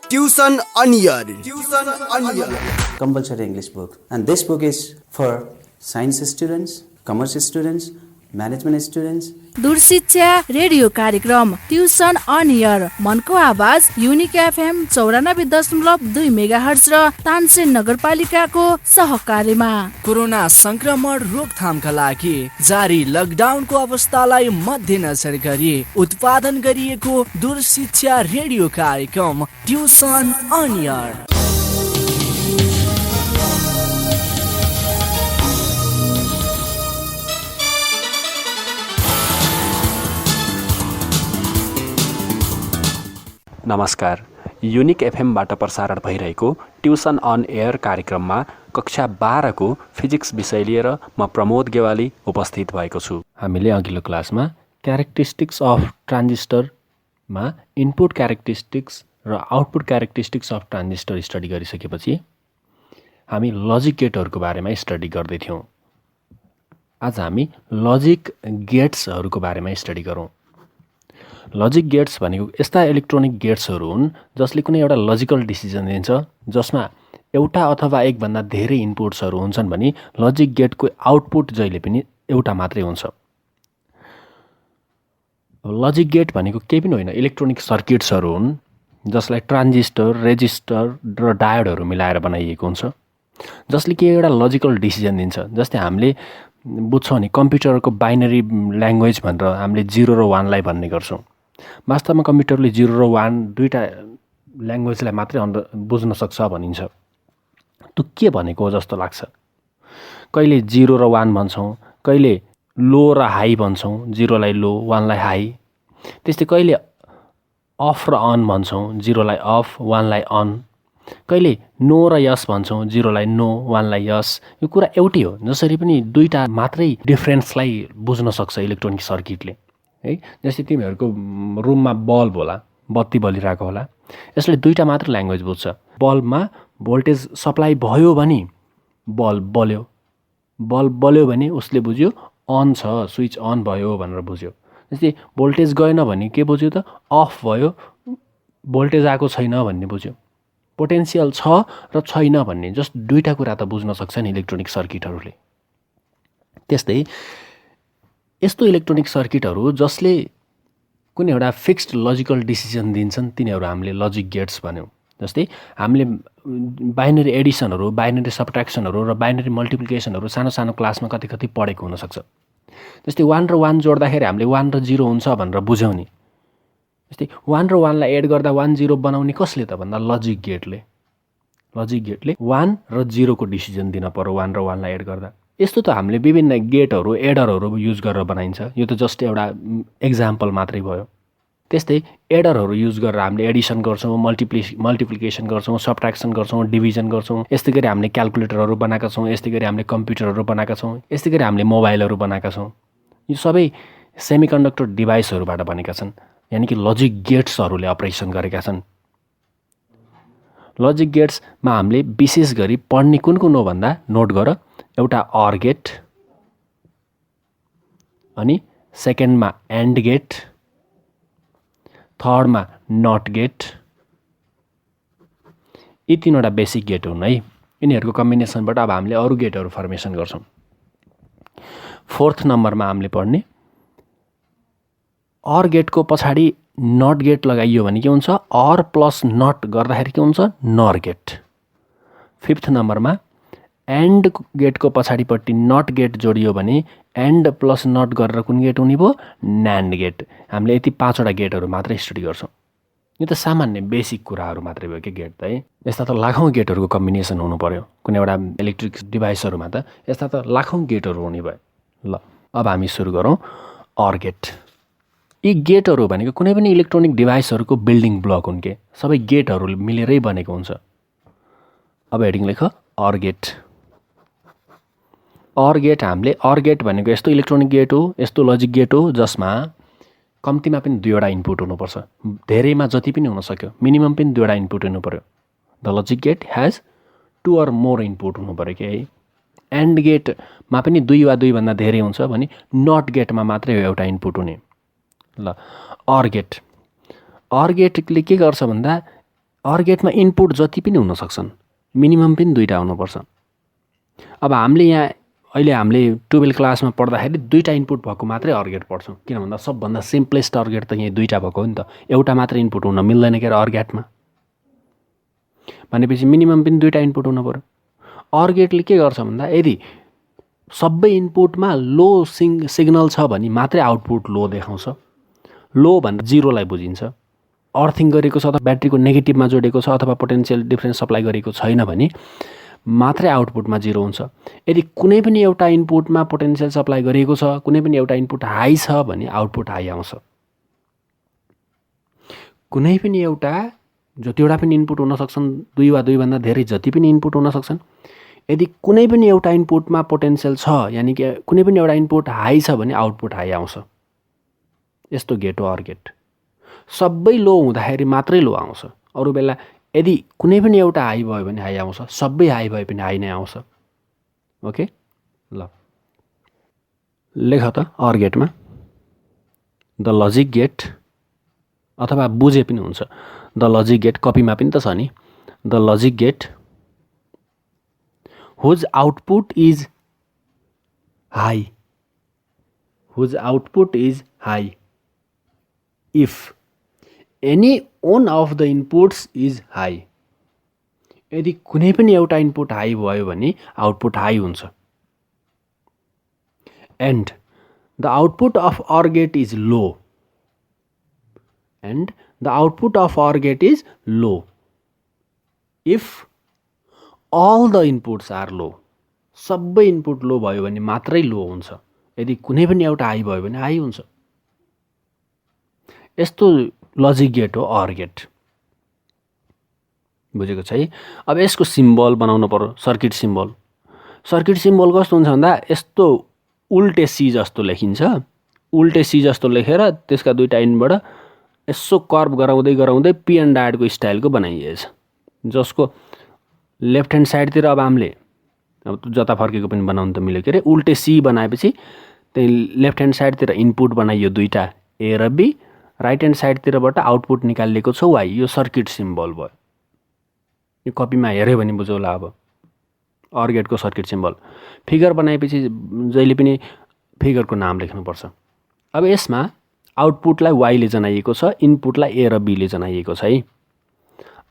Tuition Onion. Tuition Onion. Compulsory English book, and this book is for science students, commerce students, management students. दूर शिक्षा radio कार्यक्रम tuition on air मनको आवाज unique FM 94.2 megahertz र तानसेन नगरपालिकाको सहकार्यमा corona संक्रमण रोकथामका लागि जारी लकडाउनको अवस्थालाई मध्यनजर गरी उत्पादन गरिएको दूर शिक्षा रेडियो कार्यक्रम ट्युसन अन एयर। नमस्कार, युनिक एफएमबाट प्रसारण भइरहेको ट्युसन अन एयर कार्यक्रममा कक्षा 12 को फिजिक्स विषय लिएर म प्रमोद गेवाली उपस्थित भएको छु। हामीले अघिल्लो क्लासमा क्यारेक्टरिस्टिक्स अफ ट्रान्जिस्टरमा इनपुट क्यारेक्टरिस्टिक्स र output characteristics of transistor study गरिसकेपछि हामी लजिक गेटहरूको बारेमा स्टडी गर्दै थियौँ। आज हामी लजिक गेट्सहरूको बारेमा स्टडी गरौँ। लजिक गेट्स भनेको यस्ता इलेक्ट्रोनिक गेट्सहरू हुन् जसले कुनै एउटा लजिकल डिसिजन दिन्छ, जसमा एउटा अथवा एकभन्दा धेरै इनपुट्सहरू हुन्छन् भने लजिक गेटको आउटपुट जहिले पनि एउटा मात्रै हुन्छ। लजिक गेट भनेको केही पनि होइन, इलेक्ट्रोनिक सर्किट्सहरू हुन् जसलाई ट्रान्जिस्टर, रेजिस्टर र डायोडहरू मिलाएर बनाइएको हुन्छ, जसले के एउटा लजिकल डिसिजन दिन्छ। जस्तै हामीले बुझ्छौँ नि कम्प्युटरको बाइनरी ल्याङ्ग्वेज भनेर हामीले 0 र 1 लाई भन्ने गर्छौँ। वास्तवमा कम्प्युटरले 0 र 1 दुईवटा ल्याङ्ग्वेजलाई मात्रै बुझ्न सक्छ भनिन्छ। त्यो के भनेको हो जस्तो लाग्छ। कहिले 0 र 1 भन्छौँ, कहिले लो र हाई भन्छौँ, 0 लाई लो 1 लाई हाई। त्यस्तै कहिले अफ र अन भन्छौँ, 0 लाई अफ 1 लाई अन। कहिले नो र यस भन्छौँ, 0 लाई नो 1 लाई यस। यो कुरा एउटै हो। जसरी पनि दुईवटा मात्रै डिफ्रेन्सलाई बुझ्न सक्छ इलेक्ट्रोनिक सर्किटले है। जस्तै तिमीहरूको रुममा बल्ब होला, बत्ती बलिरहेको होला, यसले दुईवटा मात्र ल्याङ्ग्वेज बुझ्छ। बल्बमा भोल्टेज सप्लाई भयो भने बल्ब बल्यो, बल्ब बल्यो भने उसले बुझ्यो अन छ, स्विच अन भयो भनेर बुझ्यो। जस्तै भोल्टेज गएन भने के बुझ्यो त, अफ भयो, भोल्टेज आएको छैन भन्ने बुझ्यो। पोटेन्सियल छ र छैन भन्ने जस्ट दुईवटा कुरा त बुझ्न सक्छन् इलेक्ट्रोनिक सर्किटहरूले। त्यस्तै यस्तो इलेक्ट्रोनिक सर्किटहरू जसले कुनै एउटा फिक्स्ड लजिकल डिसिजन दिन्छन् तिनीहरू हामीले लजिक गेट्स भन्यौँ। जस्तै हामीले बाइनरी एडिसनहरू, बाइनरी सब्ट्र्याक्सनहरू र बाइनरी मल्टिप्लिकेसनहरू सानो सानो क्लासमा कति कति पढेको हुनसक्छ। जस्तै 1 र 1 जोड्दाखेरि हामीले 1 र 0 हुन्छ भनेर बुझ्यौँ नि। जस्तै 1 र 1 लाई एड गर्दा 1 0 बनाउने कसले त भन्दा लजिक गेटले। लजिक गेटले 1 र 0 को डिसिजन दिन पर्यो 1 र 1 लाई एड गर्दा। यस्तो त हामीले विभिन्न गेटहरू, एडरहरू युज गरेर बनाइन्छ। यो त जस्ट एउटा एक्जाम्पल मात्रै भयो। त्यस्तै एडरहरू युज गरेर हामीले एडिसन गर्छौँ, मल्टिप्लिकेसन गर्छौँ, सब्ट्र्याक्सन गर्छौँ, डिभिजन गर्छौँ। यस्तै गरी हामीले क्यालकुलेटरहरू बनाएका छौँ, यस्तै गरी हामीले कम्प्युटरहरू बनाएका छौँ, यस्तै गरी हामीले मोबाइलहरू बनाएका छौँ। यो सबै सेमिकन्डक्टर डिभाइसहरूबाट बनेका छन्, यानि कि लजिक गेट्सहरूले अपरेसन गरेका छन्। लजिक गेट्समा हामीले विशेष गरी पढ्ने कुन कुन हो भन्दा नोट गर। एउटा अर गेट, अनि सेकेन्डमा एन्ड गेट, थर्डमा नट गेट। यी तीनवटा बेसिक गेट हुन् है। यिनीहरूको कम्बिनेसनबाट अब हामीले अरू गेटहरू फर्मेसन गर्छौँ। 4th नम्बरमा हामीले पढ्ने अर गेटको पछाडि नट गेट लगाइयो भने के हुन्छ, अर प्लस नट गर्दाखेरि के हुन्छ, नर गेट। 5th नम्बरमा एन्ड गेटको पछाडिपट्टि नट गेट जोडियो भने एन्ड प्लस नट गरेर कुन गेट हुने भयो, न्यान्ड गेट। हामीले यति 5वटा गेटहरू मात्रै स्टडी गर्छौँ। यो त सामान्य बेसिक कुराहरू मात्रै भयो कि गेट त है। यस्ता त लाखौँ गेटहरूको कम्बिनेसन हुनु पर्यो कुनै एउटा इलेक्ट्रिक डिभाइसहरूमा, त यस्ता त लाखौँ गेटहरू हुने भयो। ल अब हामी सुरु गरौँ अर गेट। यी गेटहरू भनेको कुनै पनि इलेक्ट्रोनिक डिभाइसहरूको बिल्डिङ ब्लक हुन् के, सबै गेटहरू मिलेरै बनेको हुन्छ। अब हेडिङ लेख अर गेट। अर गेट हामीले अर गेट भनेको यस्तो इलेक्ट्रोनिक गेट हो, यस्तो लजिक गेट हो जसमा कम्तीमा पनि 2वटा इनपुट हुनुपर्छ, धेरैमा जति पनि हुन सक्यो मिनिमम पनि 2वटा इनपुट हुनु पर्यो। The logic gate has 2 or more input हुनु पर्यो कि है। एन्ड गेटमा पनि 2 वा 2 भन्दा धेरै हुन्छ भने नट गेटमा मात्रै एउटा इनपुट हुने। ल अर गेट। अर गेटले के गर्छ भन्दा अर गेटमा इनपुट जति पनि हुन सक्छन्, मिनिमम पनि 2टा हुनुपर्छ। अब हामीले यहाँ अहिले हामीले 12 क्लासमा पढ्दाखेरि 2टा इनपुट भएको मात्रै अर गेट पढ्छौँ, किन भन्दा सबभन्दा सिम्पलेस्ट अर गेट त यहाँ 2टा भएको हो नि त। एउटा मात्र इनपुट हुन मिल्दैन के अर गेटमा, भनेपछि मिनिमम पनि 2टा इनपुट हुनु पर्यो। अर गेटले के गर्छ भन्दा यदि सबै इनपुटमा लो सिग्नल छ भने मात्रै आउटपुट लो देखाउँछ। लो भनेर 0लाई बुझिन्छ। अर्थिङ गरेको छ अथवा ब्याट्रीको नेगेटिभमा जोडेको छ अथवा पोटेन्सियल डिफरेन्स सप्लाई गरेको छैन भने मात्रै आउटपुटमा 0 हुन्छ। यदि कुनै पनि एउटा इनपुटमा पोटेन्सियल सप्लाई गरिएको छ, कुनै पनि एउटा इनपुट हाई छ भने आउटपुट हाई आउँछ। कुनै पनि एउटा जतिवटा पनि इनपुट हुन सक्छन्, 2 वा 2 भन्दा धेरै जति पनि इनपुट हुन सक्छन्, यदि कुनै पनि एउटा इनपुटमा पोटेन्सियल छ यानि कि कुनै पनि एउटा इनपुट हाई छ भने आउटपुट हाई आउँछ। यस्तो गेट हो अर गेट। सबै लो हुँदाखेरि मात्रै लो आउँछ, अरू बेला यदि कुनै पनि एउटा हाई भयो भने हाई आउँछ, सबै हाई भए पनि हाई नै आउँछ। ओके, ल लेख त अर गेटमा द लजिक गेट, अथवा बुझे पनि हुन्छ द लजिक गेट, कपीमा पनि त छ नि। The logic gate whose output is high, whose output is high if any one of the inputs is high, यदि कुनै पनि एउटा इनपुट हाई भयो भने आउटपुट हाई हुन्छ। and the output of OR gate is low, and the output of OR gate is low if all the inputs are low, सबै input low भयो भने मात्रै लो हुन्छ। यदि कुनै पनि एउटा हाई भयो भने हाई हुन्छ। यस्तो लजिक गेट हो अर गेट। बुझेको छ है? अब यसको सिम्बल बनाउनु पर्यो, सर्किट सिम्बल। सर्किट सिम्बल कस्तो हुन्छ भन्दा यस्तो उल्टे सी जस्तो लेखिन्छ। उल्टे सी जस्तो लेखेर त्यसका 2टा इनबाट यसो कर्भ गराउँदै गराउँदै पिएन डायोडको स्टाइलको बनाइएछ, जसको लेफ्ट ह्यान्ड साइडतिर अब हामीले अब जता फर्केको पनि बनाउनु त मिल्यो के अरे। उल्टे सी बनाएपछि त्यही लेफ्ट ह्यान्ड साइडतिर इनपुट बनाइयो 2टा ए र बी, राइट ह्यान्ड साइडतिरबाट आउटपुट निकालिएको छ वाइ। यो सर्किट सिम्बल भयो। यो कपीमा हेऱ्यो भने बुझौला। अब अर गेटको सर्किट सिम्बल फिगर बनाएपछि जहिले पनि फिगरको नाम लेख्नुपर्छ। अब यसमा आउटपुटलाई वाइले जनाइएको छ, इनपुटलाई ए र बीले जनाइएको छ है।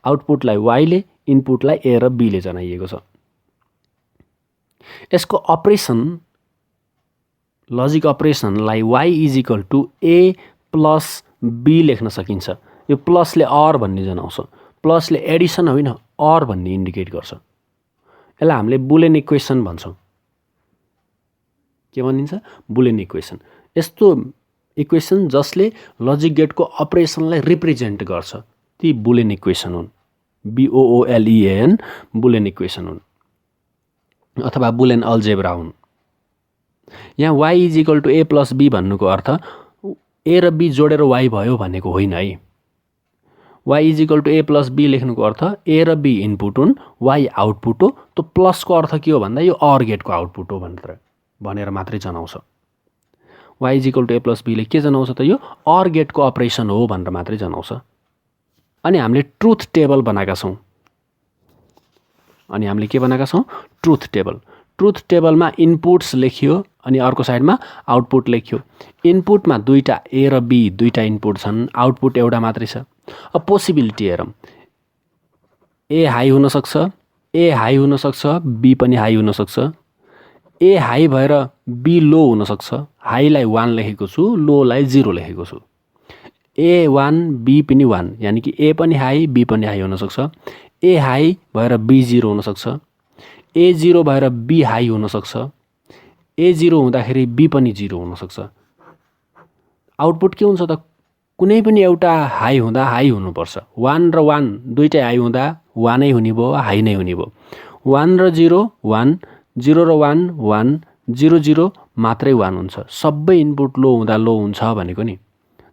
आउटपुटलाई वाइले, इनपुटलाई ए र बीले जनाइएको छ। यसको अपरेसन, लजिक अपरेसनलाई Y is equal to A plus B लेख्न सकिन्छ। यो प्लसले अर भन्ने जनाउँछ, प्लसले एडिसन होइन अर भन्ने इन्डिकेट गर्छ। यसलाई हामीले बुलेन इक्वेसन भन्छौँ। के भनिन्छ? Boolean equation. यस्तो इक्वेसन जसले लजिक गेटको अपरेसनलाई रिप्रेजेन्ट गर्छ ती बुलेन इक्वेसन हुन्। BOOLEN बुलेन इक्वेसन हुन् अथवा बुलेन अल्जेब्रा हुन्। यहाँ Y is equal to A plus B भन्नुको अर्थ ए र बी जोडेर वाइ भयो भनेको होइन है। Y is equal to A plus B लेख्नुको अर्थ ए र बी इनपुट हुन्, वाइ आउटपुट हो। त्यो प्लसको अर्थ के हो भन्दा यो अर गेटको आउटपुट हो भनेर मात्रै जनाउँछ। Y is equal to A plus बीले के जनाउँछ त? यो अर गेटको अपरेसन हो भनेर मात्रै जनाउँछ। अनि हामीले ट्रुथ टेबल बनाएका छौँ। Truth table. ट्रुथ टेबलमा इनपुट्स लेखियो अनि अर्को साइडमा आउटपुट लेखियो। इनपुटमा 2टा ए र बी 2टा इनपुट छन्, आउटपुट एउटा मात्रै छ। अब पोसिबिलिटी हेरौँ। ए हाई हुनसक्छ, ए हाई हुनसक्छ, बी पनि हाई हुनसक्छ। ए हाई भएर बी लो हुनसक्छ। हाईलाई 1 लेखेको छु, लोलाई 0 लेखेको छु। ए 1 बी पनि 1 यानि कि ए पनि हाई बी पनि हाई हुनसक्छ। ए हाई भएर बी 0 हुनसक्छ। ए 0 भएर बी हाई हुनसक्छ। ए 0 हुँदाखेरि बी पनि 0 हुनसक्छ। आउटपुट के हुन्छ त? कुनै पनि एउटा हाई हुँदा हाई हुनुपर्छ। 1 र 1 दुईटै हाई हुँदा 1 नै हुने भयो, हाई नै हुने भयो। 1 र 0 1, 0 र 1 1, 0 0 मात्रै 1 हुन्छ। सबै इनपुट लो हुँदा लो हुन्छ भनेको नि।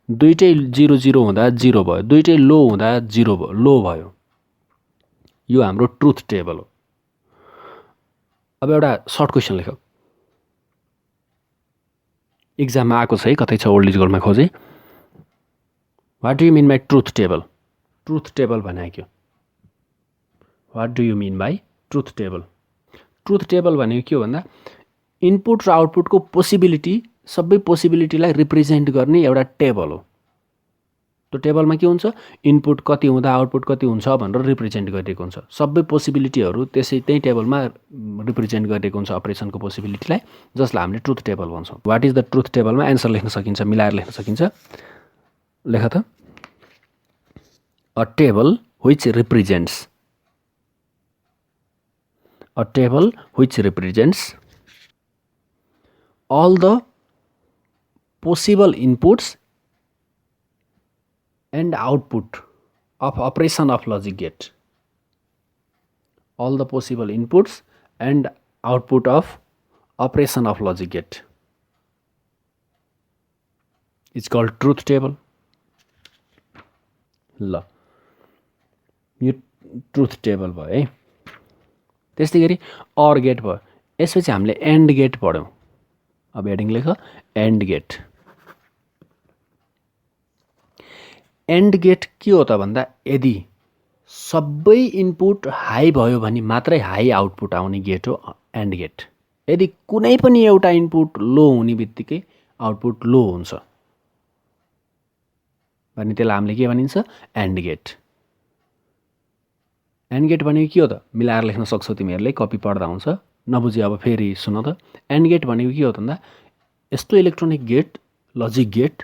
दुईटै 0 0 हुँदा 0 भयो, दुईटै लो हुँदा 0 भयो, लो भयो। यो हाम्रो ट्रुथ टेबल हो। अब एउटा सर्ट क्वेसन लेख। एक्जाममा आएको छ है, कतै छ ओल्ड इज गोल्डमा खोजे। What do you mean by truth table? Truth table भने के? What do you mean by truth table? Truth table भनेको के हो भन्दा इनपुट र आउटपुटको पोसिबिलिटी, सबै पोसिबिलिटीलाई रिप्रेजेन्ट गर्ने एउटा टेबल हो। त्यो टेबलमा के हुन्छ, इनपुट कति हुँदा आउटपुट कति हुन्छ भनेर रिप्रेजेन्ट गरिएको हुन्छ। सबै पोसिबिलिटीहरू त्यही टेबलमा रिप्रेजेन्ट गरिएको हुन्छ अपरेसनको पोसिबिलिटीलाई, जसलाई हामीले ट्रुथ टेबल भन्छौँ। वाट इज द ट्रुथ टेबलमा एन्सर लेख्न सकिन्छ, मिलाएर लेख्न सकिन्छ। लेख त, a table which represents all the possible inputs and output of operation of logic gate. All the possible inputs and output of operation of logic gate. It's called truth table. ल, यो truth table भयो है। त्यस्तै गरी or get भयो। यसपछि हामीले and get पढ्यौँ। अब हेडिङ लेख, एन्ड गेट। एन्ड गेट के हो त भन्दा, यदि सबै इनपुट हाई भयो भने मात्रै हाई आउटपुट आउने गेट हो एन्ड गेट। यदि कुनै पनि एउटा इनपुट लो हुने बित्तिकै आउटपुट लो हुन्छ भने त्यसलाई हामीले के भनिन्छ, एन्ड गेट। एन्ड गेट भनेको के हो त, मिलाएर लेख्न सक्छौ तिमीहरूले, कपी पढ्दा हुन्छ। नबुझे अब फेरि सुन त। एन्ड गेट भनेको के हो त भन्दा, यस्तो इलेक्ट्रोनिक गेट, लजिक गेट,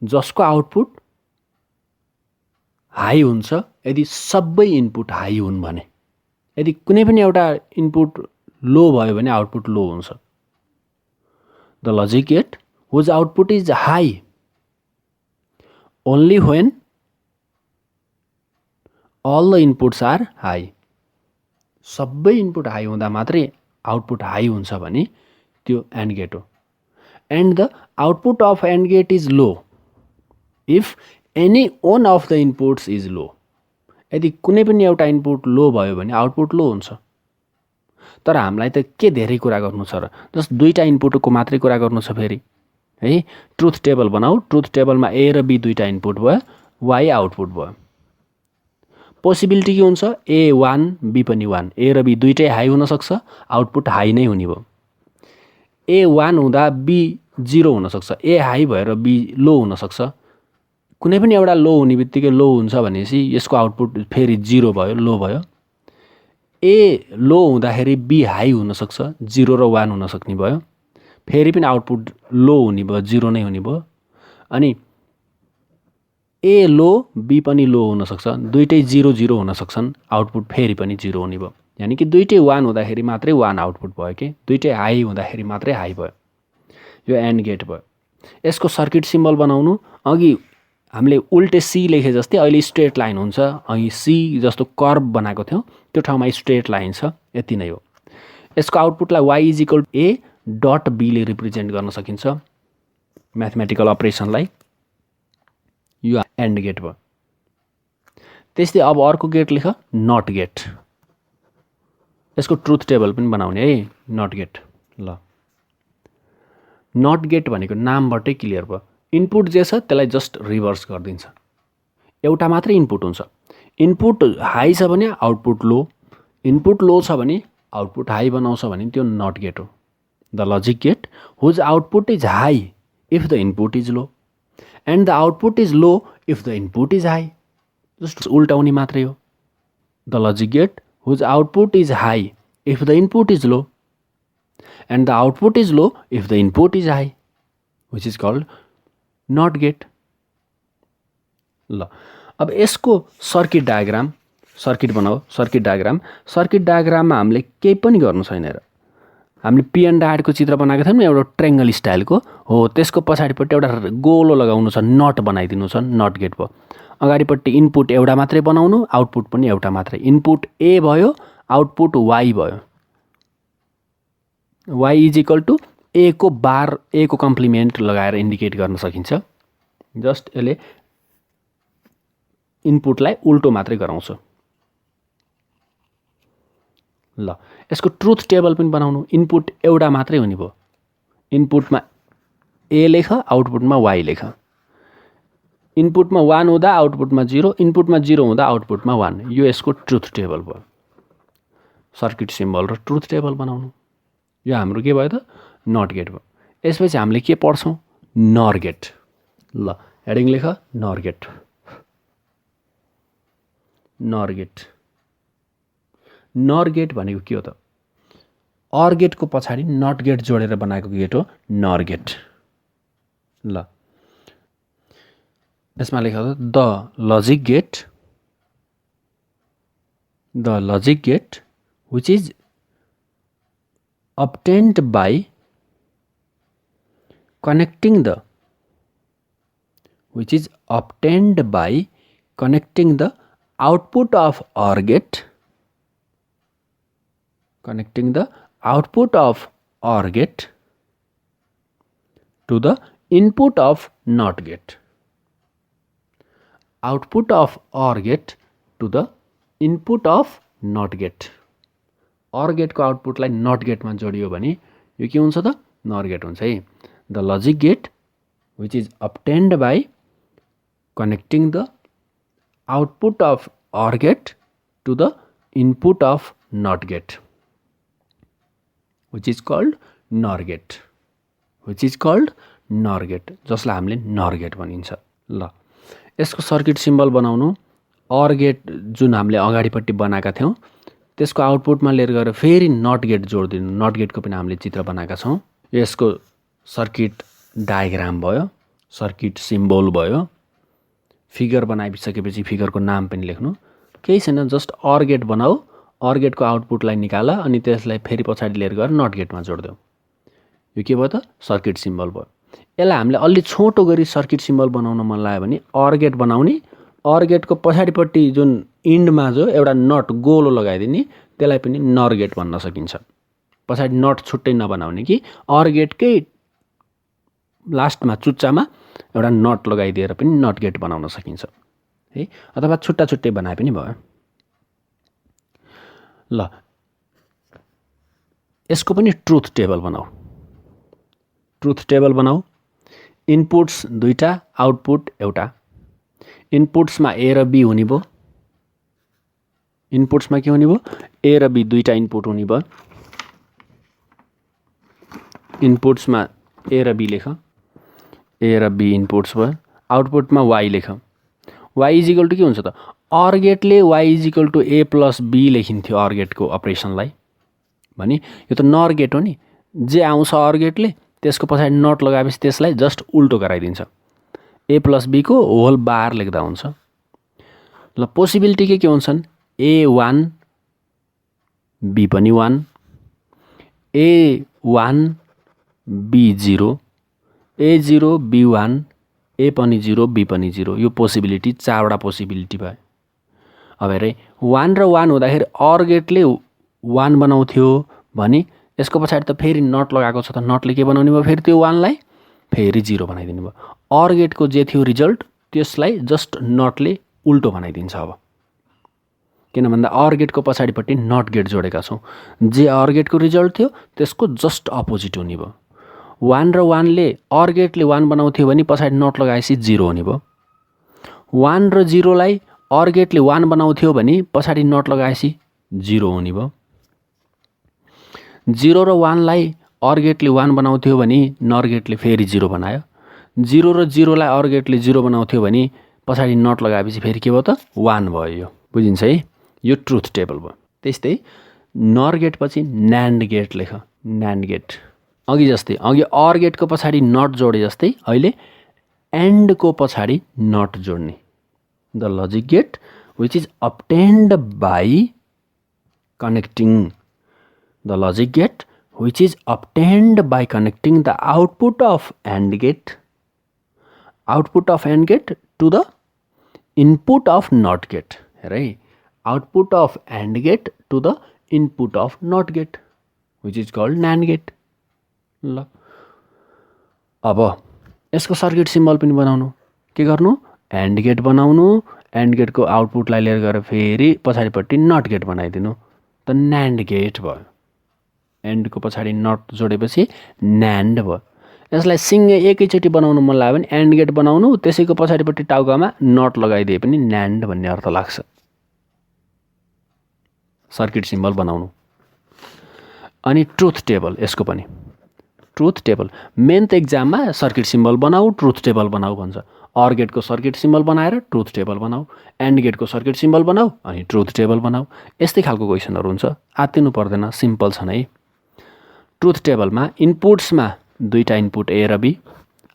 जसको आउटपुट हाई हुन्छ यदि सबै इनपुट हाई हुन् भने। यदि कुनै पनि एउटा इनपुट लो भयो भने आउटपुट लो हुन्छ। The logic gate whose output is high only when all the inputs are high. सबै इनपुट हाई हुँदा मात्रै आउटपुट हाई हुन्छ भने त्यो एन्ड गेट हो। And the output of AND gate is low if any one of the inputs is low. यदि कुनै पनि एउटा इनपुट लो भयो भने आउटपुट लो हुन्छ। तर हामीलाई त के धेरै कुरा गर्नु छ र, जस्ट दुईटा इनपुटको मात्रै कुरा गर्नु छ फेरि है। ट्रुथ टेबल बनाऊ। ट्रुथ टेबलमा ए र बी दुईटा इनपुट भयो, वाई आउटपुट भयो। पोसिबिलिटी के हुन्छ, ए 1 बी पनि 1। ए र बी दुईटै हाई हुनसक्छ, आउटपुट हाई नै हुने भयो। ए 1 हुँदा बी 0 हुनसक्छ, ए हाई भएर बी लो हुनसक्छ। कुनै पनि एउटा लो हुने बित्तिकै लो हुन्छ भनेपछि यसको आउटपुट फेरि 0 भयो, लो भयो। ए लो हुँदाखेरि बी हाई हुनसक्छ, 0 र 1 हुनसक्ने भयो। फेरि पनि आउटपुट लो हुने भयो, 0 नै हुने भयो। अनि ए लो बी पनि लो हुनसक्छ, दुइटै 0 0 हुनसक्छन्, आउटपुट फेरि पनि 0 हुने भयो। यानि कि दुइटै 1 हुँदाखेरि मात्रै 1 आउटपुट भयो कि दुइटै हाई हुँदाखेरि मात्रै हाई भयो। यो एन्ड गेट भयो। यसको सर्किट सिम्बल बनाउनु, अघि हामीले उल्टे सी लेखे जस्तै अहिले स्ट्रेट लाइन हुन्छ। अघि सी जस्तो कर्भ बनाएको थियौँ, त्यो ठाउँमा स्ट्रेट लाइन छ। यति नै हो। यसको आउटपुटलाई Y is equal to A dot बीले रिप्रेजेन्ट गर्न सकिन्छ म्याथमेटिकल अपरेसनलाई। यो एन्ड गेट भयो। त्यस्तै अब अर्को गेट लेख, नट गेट। यसको ट्रुथ टेबल पनि बनाउने है, नट गेट। ल, नट गेट भनेको नामबाटै क्लियर भयो। इनपुट जे छ त्यसलाई जस्ट रिभर्स गरिदिन्छ। एउटा मात्रै इनपुट हुन्छ। इनपुट हाई छ भने आउटपुट लो, इनपुट लो छ भने आउटपुट हाई बनाउँछ भने त्यो नट गेट हो। The logic gate whose output is high if the input is low and the output is low if the input is high. Just उल्टाउने मात्रै हो। The logic gate whose output is high if the input is low and the output is low if the input is high, which is called NOT gate. ल, अब यसको circuit diagram, circuit बनाऊ। Circuit डायग्राममा हामीले केही पनि गर्नु छैन र। हामीले पिएन डायडको चित्र बनाएको थियौँ नि, एउटा ट्रेङ्गल स्टाइलको हो। त्यसको पछाडिपट्टि एउटा गोलो लगाउनु छ, नट बनाइदिनु छ, नट गेट भयो। अगाडिपट्टि इनपुट एउटा मात्रै बनाउनु, आउटपुट पनि एउटा मात्रै। इनपुट ए भयो, आउटपुट वाई भयो। वाई इज इक्वल टु ए को बार, ए को कम्प्लिमेन्ट लगाएर इन्डिकेट गर्न सकिन्छ। जस्ट यसले इनपुटलाई उल्टो मात्रै गराउँछ। ल, यसको ट्रुथ टेबल पनि बनाउनु। इनपुट एउटा मात्रै हुने भयो। इनपुटमा ए लेख, आउटपुटमा वाई लेख। इनपुटमा 1 हुँदा आउटपुटमा 0, इनपुटमा 0 हुँदा आउटपुटमा 1। यो यसको ट्रुथ टेबल भयो। सर्किट सिम्बल र ट्रुथ टेबल बनाउनु, यो हाम्रो के भयो त नट गेट भयो। यसपछि हामीले के पढ्छौँ? नर गेट। ल हेडिङ लेख, नर गेट। नर गेट, नर गेट भनेको के हो त? अर गेटको पछाडि नट गेट जोडेर बनाएको गेट हो नर गेट। ल यसमा लेख the logic gate, the logic gate which is obtained by connecting the output of OR gate, connecting the output of OR gate to the input of NOT gate, output of OR gate to the input of NOT gate। OR गेटको आउटपुटलाई not गेटमा जोडियो भने यो के हुन्छ त? नर gate हुन्छ है। The logic gate which is obtained by connecting the output of OR gate to the input of NOT gate which is called NOR gate, which is called NOR gate, जसलाई हामीले नर गेट भनिन्छ। ल यसको circuit symbol बनाउनु। OR gate जुन हामीले अगाडिपट्टि बनाएका थियौँ त्यसको आउटपुटमा लिएर गएर फेरि नट गेट जोडिदिनु। नट गेटको पनि हामीले चित्र बनाएका छौँ। यसको सर्किट डायग्राम भयो, सर्किट सिम्बल भयो। फिगर बनाइसकेपछि फिगरको नाम पनि लेख्नु। केही छैन, जस्ट OR गेट बनाऊ, OR गेटको आउटपुटलाई निकाल अनि त्यसलाई फेरि पछाडि लिएर गएर नट गेटमा जोडिदेऊ। यो के भयो त? सर्किट सिम्बल भयो। यसलाई हामीले अलि छोटो गरी सर्किट सिम्बल बनाउन मन लाग्यो भने OR गेट बनाउने, OR गेटको पछाडिपट्टि जुन इन्डमा जो एउटा नट गोलो लगाइदिने, त्यसलाई पनि नर गेट भन्न सकिन्छ। पछाडि नट छुट्टै नबनाउने कि OR गेटकै लास्टमा चुच्चामा एउटा नट लगाइदिएर पनि नट गेट बनाउन सकिन्छ है, अथवा छुट्टा छुट्टै बनाए पनि भयो। ल यसको पनि ट्रुथ टेबल बनाऊ। ट्रुथ टेबल बनाऊ। इनपुट्स दुईटा, आउटपुट एउटा। इनपुट्समा ए र बी हुने भयो। इनपुट्समा के हुने भयो? ए र बी दुईटा इनपुट हुने भयो। इनपुट्समा ए र बी लेख, ए र बी इनपुट्स भयो। आउटपुटमा वाई लेख। वाई इज इक्वल टु के हुन्छ त? OR गेटले Y is equal to A plus B लेखिन्थ्यो OR गेटको अपरेसनलाई भने यो त नर गेट हो नि। जे आउँछ OR गेटले त्यसको पछाडि नट लगाएपछि त्यसलाई जस्ट उल्टो गराइदिन्छ। ए प्लस बीको होल बार लेख्दा हुन्छ। ल पोसिबिलिटी के हुन्छन्? A1 बी पनि 1, A1 B0, A0 B1, ए पनि 0 बी पनि 0। यो पोसिबिलिटी चारवटा पोसिबिलिटी भयो। अब हेरे 1 र 1 हुँदाखेरि OR गेटले 1 बनाउँथ्यो भने यसको पछाडि त फेरि नट लगाएको छ त नटले के बनाउने भयो? फेरि त्यो 1 लाई फेरि 0 बनाइदिनु भयो। OR गेटको जे थियो रिजल्ट त्यसलाई जस्ट नटले उल्टो बनाइदिन्छ। अब किन भन्दा OR गेटको पछाडिपट्टि नट गेट जोडेका छौँ। जे OR गेटको रिजल्ट थियो त्यसको जस्ट अपोजिट हुने भयो। 1 र 1 ले OR गेटले 1 बनाउँथ्यो भने पछाडि नट लगाएपछि 0 हुने भयो। 1 र 0 लाई OR गेटले 1 बनाउँथ्यो भने पछाडि नट लगाएपछि 0 हुने भयो। 0 र 1 लाई OR गेटले 1 बनाउँथ्यो भने नर गेटले फेरि 0 बनायो। 0 र 0 लाई OR गेटले 0 बनाउँथ्यो भने पछाडि नट लगाएपछि फेरि के भयो त? 1 भयो। यो बुझिन्छ है? यो ट्रुथ टेबल भयो। त्यस्तै नर गेट पछि न्यान्ड गेट लेख। न्यान्ड गेट अघि जस्तै, अघि OR गेटको पछाडि नट जोडे जस्तै अहिले एन्डको पछाडि नट जोड्ने। The logic gate which is obtained by connecting, the logic gate which is obtained by connecting the output of AND gate to the input of NOT gate, right? Output of AND gate to the input of NOT gate, which is called NAND gate. ल अब यसको circuit symbol पनि बनाउनु। के गर्नु? AND get बनाउनु। AND गेटको आउटपुटलाई लिएर गएर फेरि पछाडिपट्टि NOT गेट बनाइदिनु। त NAND गेट भयो। एन्डको पछाडि नट जोडेपछि न्यान्ड भयो। यसलाई सिङ्गै एकैचोटि बनाउनु मन लाग्यो भने एन्ड गेट बनाउनु, त्यसैको पछाडिपट्टि टाउकामा नट लगाइदिए पनि न्यान्ड भन्ने अर्थ लाग्छ। सर्किट सिम्बल बनाउनु। अनि ट्रुथ टेबल, यसको पनि ट्रुथ टेबल मेन त एक्जाममा सर्किट सिम्बल बनाऊ, ट्रुथ टेबल बनाऊ भन्छ। अर गेटको सर्किट सिम्बल बनाएर ट्रुथ टेबल बनाऊ, एन्ड गेटको सर्किट सिम्बल बनाऊ अनि ट्रुथ टेबल बनाऊ। यस्तै खालको क्वेसनहरू हुन्छ, आत्तिनु पर्दैन, सिम्पल छन् है। ट्रुथ टेबलमा इनपुट्समा दुईटा इनपुट ए र बी,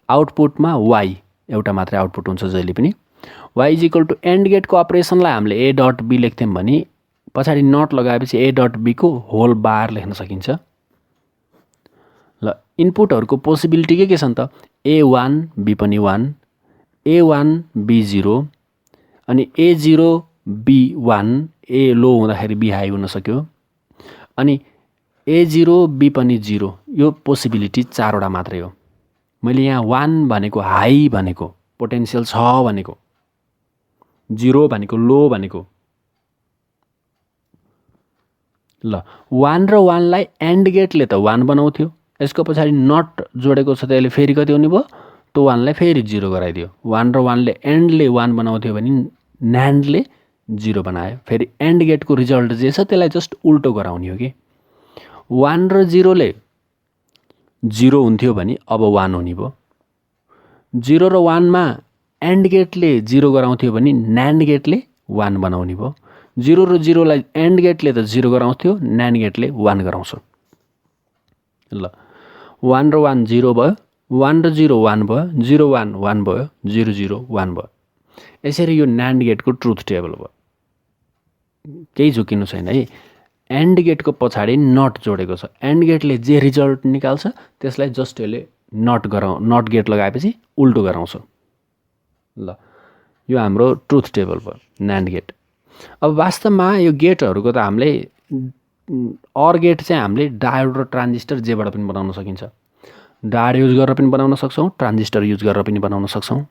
आउटपुटमा वाई, एउटा मात्रै आउटपुट हुन्छ जहिले पनि। Y is equal to AND गेटको अपरेसनलाई हामीले ए डट बी लेख्थ्यौँ भने पछाडि नट लगाएपछि ए डट बीको होल बार लेख्न सकिन्छ। ल इनपुटहरूको पोसिबिलिटी के छन् त? A1 बी पनि 1, A1 B0 अनि A0 B1, ए लो हुँदाखेरि बी हाई हुन सक्यो अनि A0 बी पनि 0। यो पोसिबिलिटी 4वटा मात्रै हो। मैले यहाँ 1 भनेको हाई भनेको, पोटेन्सियल छ भनेको, 0 भनेको लो भनेको। ल 1 र 1 लाई एन्ड गेटले त 1 बनाउँथ्यो, यसको पछाडि नट जोडेको छ त्यसले फेरि कति हुने भयो? त्यो 1 लाई फेरि 0 गराइदियो। 1 र 1 ले एन्डले 1 बनाउँथ्यो भने न्यान्डले 0 बनायो। फेरि एन्ड गेटको रिजल्ट जे छ त्यसलाई जस्ट उल्टो गराउने हो कि। 1 र 0 ले 0 हुन्थ्यो भने अब 1 हुने भयो। 0 र 1 मा एन्ड गेटले 0 गराउँथ्यो भने न्यान्ड गेटले 1 बनाउने भयो। 0 र 0 लाई एन्ड गेटले त 0 गराउँथ्यो, न्यान्ड गेटले 1 गराउँछ। ल 1 र 1 0 भयो, 1 र 0 1 भयो, 0 1 1 भयो, 0 0 1 भयो। यसरी यो न्यान्ड गेटको ट्रुथ टेबल भयो। केही झुकिनु छैन है। एन्ड गेटको पछाडि नट जोडेको छ, एन्ड गेटले जे रिजल्ट निकाल्छ त्यसलाई जस्ट यसले नट गेट लगाएपछि उल्टो गराउँछ। ल यो हाम्रो ट्रुथ टेबल भयो, न्यान्ड गेट। अब वास्तवमा यो गेटहरूको त हामीले अर गेट चाहिँ हामीले डायोड र ट्रान्जिस्टर जेबाट पनि बनाउन सकिन्छ। डायोड युज गरेर पनि बनाउन सक्छौँ, ट्रान्जिस्टर युज गरेर पनि बनाउन सक्छौँ।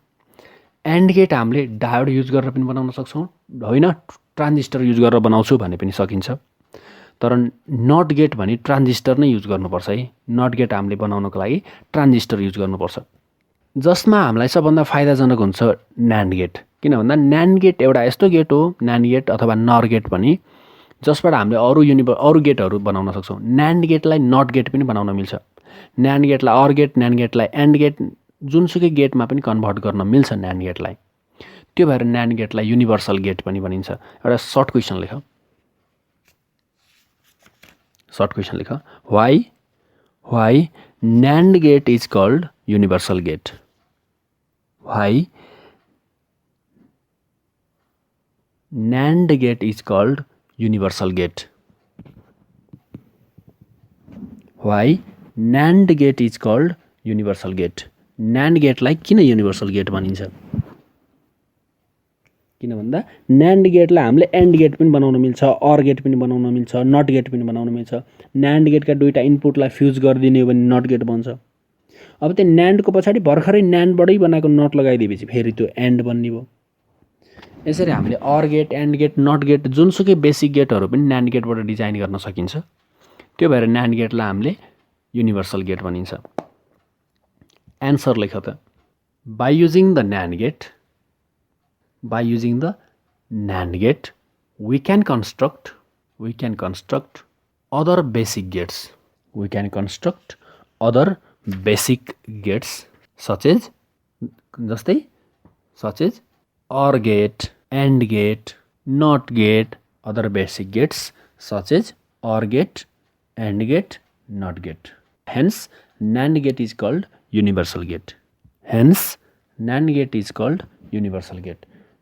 एन्ड गेट हामीले डायोड युज गरेर पनि बनाउन सक्छौँ, होइन ट्रान्जिस्टर युज गरेर बनाउँछु भने पनि सकिन्छ। तर नट गेट भने ट्रान्जिस्टर नै युज गर्नुपर्छ है। नट गेट हामीले बनाउनको लागि ट्रान्जिस्टर युज गर्नुपर्छ, जसमा हामीलाई सबभन्दा फाइदाजनक हुन्छ न्यान्ड गेट। किन भन्दा न्यान्ड गेट एउटा यस्तो गेट हो, न्यान्ड गेट अथवा नर गेट पनि, जसबाट हामीले अरू गेटहरू बनाउन सक्छौँ। न्यान्ड गेटलाई नट गेट पनि बनाउन मिल्छ, न्यान्ड गेटलाई अर गेट, न्यान्ड गेटलाई एन्ड गेट, जुनसुकै गेटमा पनि कन्भर्ट गर्न मिल्छ न्यान्ड गेटलाई। त्यो भएर न्यान्ड गेटलाई युनिभर्सल गेट पनि भनिन्छ। एउटा सर्ट क्वेसन लेख, सर्ट क्वेसन लेख। Why NAND gate is called universal gate? Why NAND gate is called universal gate? Why NAND gate is called universal gate? NAND gate लाई किन universal gate भनिन्छ? किन भन्दा NAND gate लाई हामीले AND gate पनि बनाउन मिल्छ, OR gate पनि बनाउन मिल्छ, NOT gate पनि बनाउन मिल्छ। NAND gate का दुईटा इनपुटलाई फ्युज गरिदिने हो भने NOT gate बन्छ। अब त्यो NAND को पछाडि भर्खरै NAND बाटै बनाएको NOT लगाइदिएपछि फेरि त्यो AND बन्ने भयो। यसरी हामीले OR gate, AND gate, NOT gate, जुनसुकै बेसिक गेटहरू पनि न्यान्ड गेटबाट डिजाइन गर्न सकिन्छ। त्यो भएर न्यान्ड गेटलाई हामीले युनिभर्सल गेट भनिन्छ। एन्सर लेख त। By using the NAND gate we can construct other basic gates. We can construct other basic gates such as OR gate, AND gate, NOT gate, other basic gates such as OR gate, AND gate, NOT gate. Hence, NAND gate is called universal gate.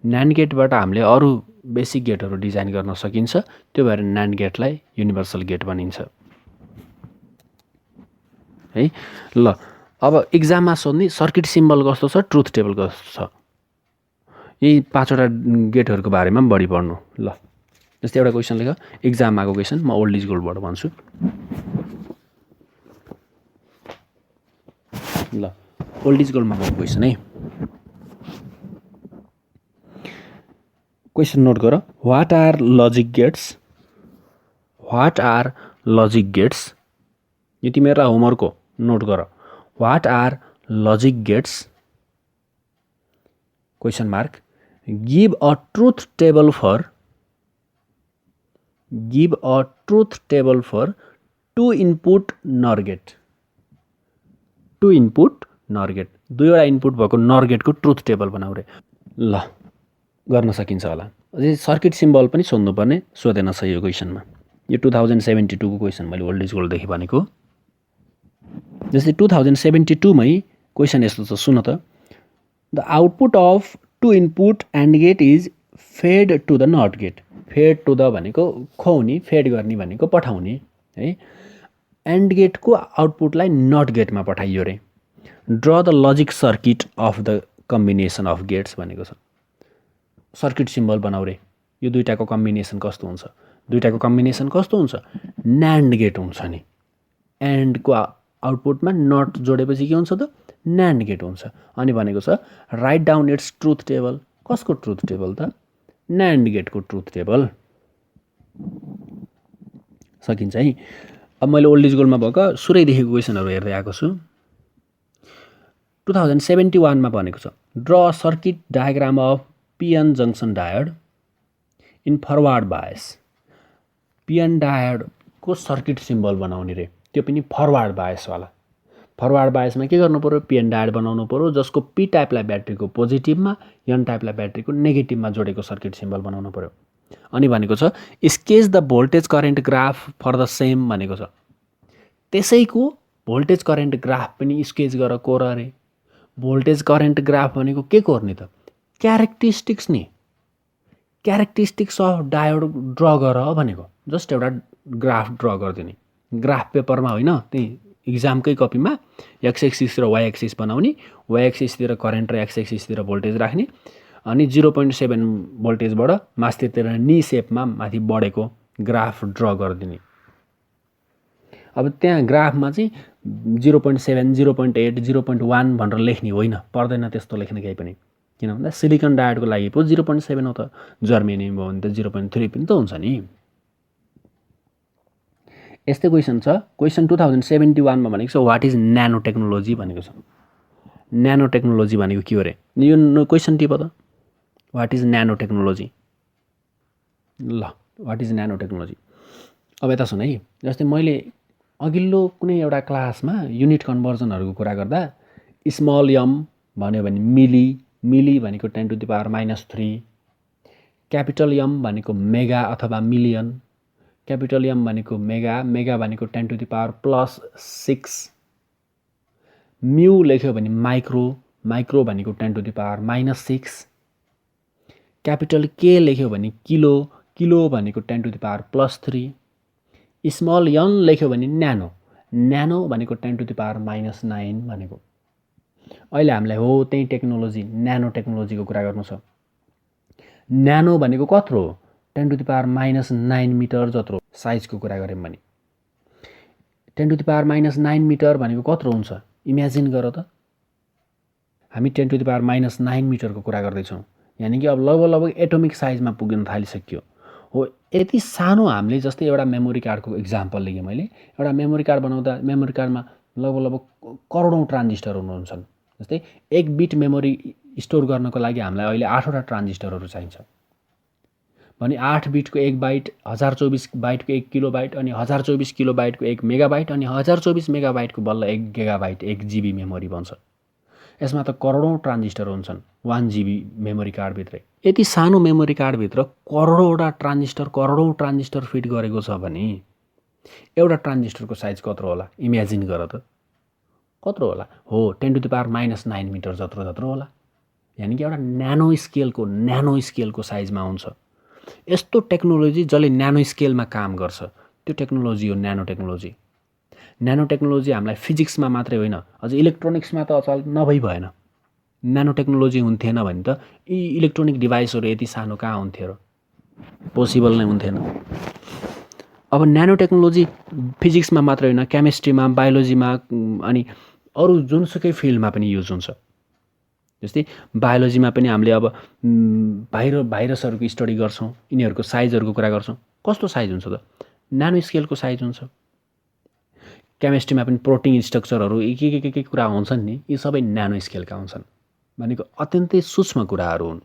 NAND गेटबाट हामीले अरू basic गेटहरू design गर्न सकिन्छ, त्यो भएर NAND गेटलाई universal get भनिन्छ है। ल अब एक्जाममा सोध्ने सर्किट सिम्बल कस्तो छ, ट्रुथ टेबल कस्तो छ, यी पाँचवटा गेटहरूको बारेमा बढी पढ्नु। ल जस्तै एउटा क्वेसन लेख, एक्जाममा आएको क्वेसन, म ओल्ड इज गोल्डबाट भन्छु। ल ओल्ड इज गोल्डमा आएको क्वेसन है, क्वेसन नोट गर। What are logic gates? यो तिमीहरुलाई होमवर्क हो, नोट गर। What are logic gates? Question mark. Give a truth table for 2 input NOR gate. 2 input NOR gate. दुईवटा इनपुट भएको NOR gate को ट्रुथ टेबल बनाऊ रे. ल गर्न सकिन्छ होला. अझै सर्किट सिम्बल पनि सोध्नुपर्ने, सोधेन छ यो क्वेसनमा. यो 2072 को क्वेसन मैले ओल्ड इज गोल्ड देखि भनेको. जस्तै 2072 मै क्वेसन यस्तो छ, सुन त. The output of 2 input AND gate is fed to the NOT gate. Fed to the भनेको खुवाउने, फेड गर्ने भनेको पठाउने है. एन्ड गेटको आउटपुटलाई नट गेटमा पठाइयो रे. Draw the logic circuit of the combination of gates भनेको छ. सर्किट सिम्बल बनाऊ रे. यो दुईटाको कम्बिनेसन कस्तो हुन्छ? दुईटाको कम्बिनेसन कस्तो हुन्छ? न्यान्ड गेट हुन्छ नि. एन्डको आउटपुटमा नट जोडेपछि के हुन्छ त? न्यान्ड गेट हुन्छ. अनि भनेको छ write down it's truth table. कसको ट्रुथ टेबल त? न्यान्ड गेटको ट्रुथ टेबल. सकिन्छ है. अब मैले ओल्ड इज गोल्डमा भएको सुरैदेखिको क्वेसनहरू हेर्दै आएको छु. 2071 मा भनेको छ draw circuit diagram of PN junction diode in forward bias. PN डायोडको सर्किट सिम्बल बनाउने रे. त्यो पनि फरवार्ड बायसवाला. फरवार्ड बायसमा के गर्नु पर्यो? पिएन डायोड बनाउनु पर्यो जसको पी टाइपलाई ब्याट्रीको पोजिटिभमा, एन टाइपलाई ब्याट्रीको नेगेटिभमा जोडेको सर्किट सिम्बल बनाउनु पर्यो. अनि भनेको छ sketch the voltage current graph for the same भनेको छ. त्यसैको भोल्टेज करेन्ट ग्राफ पनि स्केच गर कोर रे. भोल्टेज करेन्ट ग्राफ भनेको के कोर्ने त? क्यारेक्टरिस्टिक्स नि. क्यारेक्टरिस्टिक्स अफ डायोड ड्र गर भनेको. जस्ट एउटा ग्राफ ड्र गरिदिने. ग्राफ पेपरमा होइन, त्यही इक्जामकै कपीमा एक्स एक्सिस र वाइ एक्सिस बनाउने. वाइ एक्सिसतिर करेन्ट र एक्स एक्सिसतिर भोल्टेज राख्ने. अनि 0.7 भोल्टेजबाट मास्तिर नी सेपमा माथि बढेको ग्राफ ड्र गरिदिने. अब त्यहाँ ग्राफमा चाहिँ 0.7, 0.8, 0.1 भनेर लेख्ने होइन. पर्दैन त्यस्तो लेख्न केही पनि. किन भन्दा सिलिकन डायोडको लागि पो 0.7 हो त. जर्मेनियम हो भने त 0.3 पनि त हुन्छ नि. यस्तै क्वेसन छ. क्वेसन 2071 मा भनेको छ वाट इज न्यानो टेक्नोलोजी भनेको छ. न्यानो टेक्नोलोजी भनेको के हो रे? यो क्वेसन टिप त. वाट इज न्यानो टेक्नोलोजी. ल वाट इज न्यानो टेक्नोलोजी. अब यता सुन है. जस्तै मैले अघिल्लो कुनै एउटा क्लासमा युनिट कन्भर्जनहरूको कुरा गर्दा स्मल एम भन्यो भने मिली, मिली भनेको 10⁻³ क्यापिटल एम भनेको मेगा अथवा मिलियन, क्यापिटल एम भनेको मेगा, मेगा भनेको 10⁻+6 म्यू लेख्यो भने माइक्रो, माइक्रो भनेको 10⁻⁻6 क्यापिटल के लेख्यो भने किलो, किलो भनेको 10⁻+3 स्मल एन लेख्यो भने न्यानो, न्यानो भनेको 10⁻⁻9 भनेको. अहिले हामीलाई हो त्यही टेक्नोलोजी न्यानो टेक्नोलोजीको कुरा गर्नु छ. न्यानो भनेको कत्रो हो? 10⁻⁻9 मिटर जत्रो साइजको कुरा गऱ्यौँ भने 10⁻⁻9 मिटर भनेको कत्रो हुन्छ? इमेजिन गर त. हामी 10⁻⁻9 मिटरको कुरा गर्दैछौँ. यानि कि अब लगभग एटोमिक साइजमा पुग्न थालिसक्यो हो. यति सानो हामीले जस्तै एउटा मेमोरी कार्डको इक्जाम्पल लिएँ मैले. एउटा मेमोरी कार्ड बनाउँदा मेमोरी कार्डमा लगभग करोडौँ ट्रान्जिस्टर हुन्छन्. जस्तै 1 बिट मेमोरी स्टोर गर्नको लागि हामीलाई अहिले 8वटा ट्रान्जिस्टरहरू चाहिन्छ भने 8 बिटको 1 बाइट, 1024 बाइटको 1 किलोबाइट, अनि 1024 किलोबाइटको 1 मेगाबाइट, अनि 1024 मेगाबाइटको बल्ल 1 गिगाबाइट 1 जिबी मेमोरी बन्छ. यसमा त करोडौँ ट्रान्जिस्टर हुन्छन् 1 जिबी मेमोरी कार्डभित्रै. यति सानो मेमोरी कार्डभित्र करोडौँवटा ट्रान्जिस्टर, करोडौँ ट्रान्जिस्टर फिट गरेको छ भने एउटा ट्रान्जिस्टरको साइज कत्रो होला? इमेजिन गर त. कत्रो होला? हो 10⁻⁻9 मिटर जत्रो जत्रो होला. यानि कि एउटा न्यानो स्केलको साइजमा हुन्छ. यस्तो टेक्नोलोजी जसले न्यानो स्केलमा काम गर्छ त्यो टेक्नोलोजी हो न्यानो टेक्नोलोजी. न्यानो टेक्नोलोजी हामीलाई फिजिक्समा मात्रै होइन, अझ इलेक्ट्रोनिक्समा त अचल नभई भएन. न्यानो टेक्नोलोजी हुन्थेन भने त यी इलेक्ट्रोनिक डिभाइसहरू यति सानो कहाँ हुन्थ्यो र? पोसिबल नै हुन्थेन. अब न्यानो टेक्नोलोजी फिजिक्समा मात्रै होइन, केमिस्ट्रीमा, बायोलोजीमा अनि अरू जुनसुकै फिल्डमा पनि युज हुन्छ. जस्तै बायोलोजीमा पनि हामीले अब भाइरसहरूको स्टडी गर्छौँ, यिनीहरूको साइजहरूको कुरा गर्छौँ. कस्तो साइज हुन्छ त? न्यानो स्केलको साइज हुन्छ. केमिस्ट्रीमा पनि प्रोटिन स्ट्रक्चरहरू के कुरा हुन्छन् नि, यी सबै न्यानो स्केलका हुन्छन्। भनेको अत्यन्तै सूक्ष्म कुराहरू हुन्।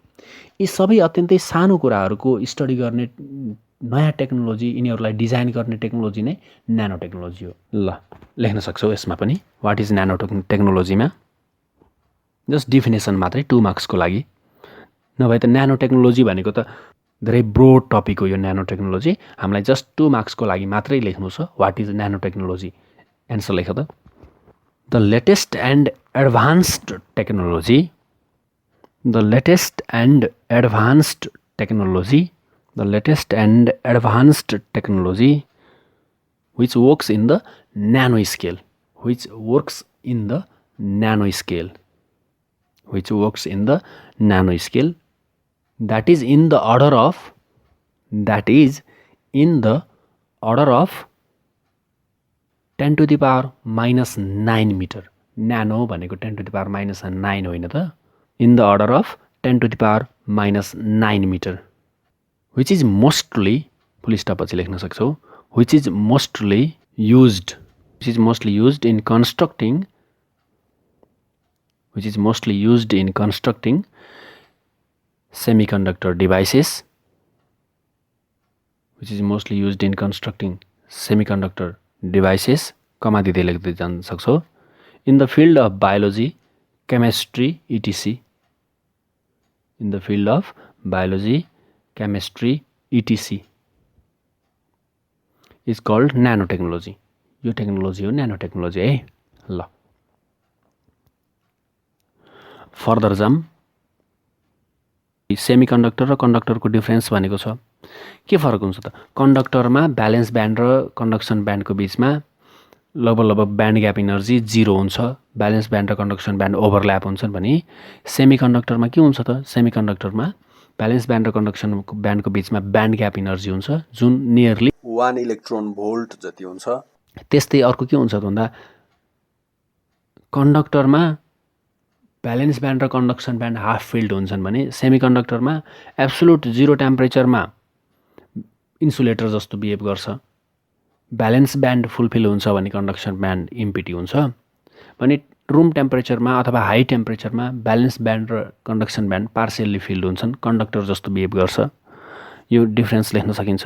यी सबै अत्यन्तै सानो कुराहरूको स्टडी गर्ने नयाँ टेक्नोलोजी, यिनीहरूलाई डिजाइन गर्ने टेक्नोलोजी नै न्यानो टेक्नोलोजी हो। ल लेख्न सक्छौ यसमा पनि वाट इज न्यानो टेक्नोलोजीमा, जस्ट डिफिनेसन मात्रै 2 मार्क्सको लागि। नभए त न्यानो टेक्नोलोजी भनेको त धेरै ब्रोड टपिक हो। यो न्यानो टेक्नोलोजी हामीलाई जस्ट 2 मार्क्सको लागि मात्रै लेख्नु छ। वाट इज न्यानो टेक्नोलोजी, एन्सर लेख त। The latest and advanced technology, the latest and advanced technology, the latest and advanced technology which works in the nano scale, which works in the nano scale, which works in the nano scale, that is in the order of, that is in the order of 10 to the power minus 9 meter. Nano भनेको 10 to the power minus 9 होइन त, in the order of 10 to the power minus 9 meter, which is mostly, full stop पछि लेख्न सक्छौ, which is mostly used, which is mostly used in constructing, which is mostly used in constructing semiconductor devices, which is mostly used in constructing semiconductor devices, कमा दिँदै लेख्दै जान सक्छौ, in the field of biology, chemistry, etc. In the field of biology, chemistry, etc. is called nanotechnology. यो technology हो nanotechnology है। ल further जाम। सेमिकन्डक्टर र कन्डक्टरको difference भनेको छ। के फरक हुन्छ त? कन्डक्टरमा ब्यालेन्स ब्यान्ड र कन्डक्सन ब्यान्डको बिचमा लगभग ब्यान्ड ग्याप इनर्जी 0 हुन्छ। ब्यालेन्स ब्यान्ड र कन्डक्सन ब्यान्ड ओभरल्याप हुन्छन् भने सेमिकन्डक्टरमा के हुन्छ त? सेमिकन्डक्टरमा ब्यालेन्स ब्यान्ड र कन्डक्सन ब्यान्डको बिचमा ब्यान्ड ग्याप इनर्जी हुन्छ जुन नियरली 1 इलेक्ट्रोन भोल्ट जति हुन्छ। त्यस्तै अर्को के हुन्छ त भन्दा कन्डक्टरमा ब्यालेन्स ब्यान्ड र कन्डक्सन ब्यान्ड हाफ फिल्ड हुन्छन् भने सेमिकन्डक्टरमा एब्सोल्युट 0 टेम्परेचरमा इन्सुलेटर जस्तो बिहेभ गर्छ। ब्यालेन्स ब्यान्ड फुलफिल हुन्छ भने कन्डक्सन ब्यान्ड इम्पिटी हुन्छ भने रुम टेम्परेचरमा अथवा हाई टेम्परेचरमा ब्यालेन्स ब्यान्ड र कन्डक्सन ब्यान्ड पार्सियल्ली फिल्ड हुन्छन्, कन्डक्टर जस्तो बिहेभ गर्छ। यो डिफरेन्स लेख्न सकिन्छ।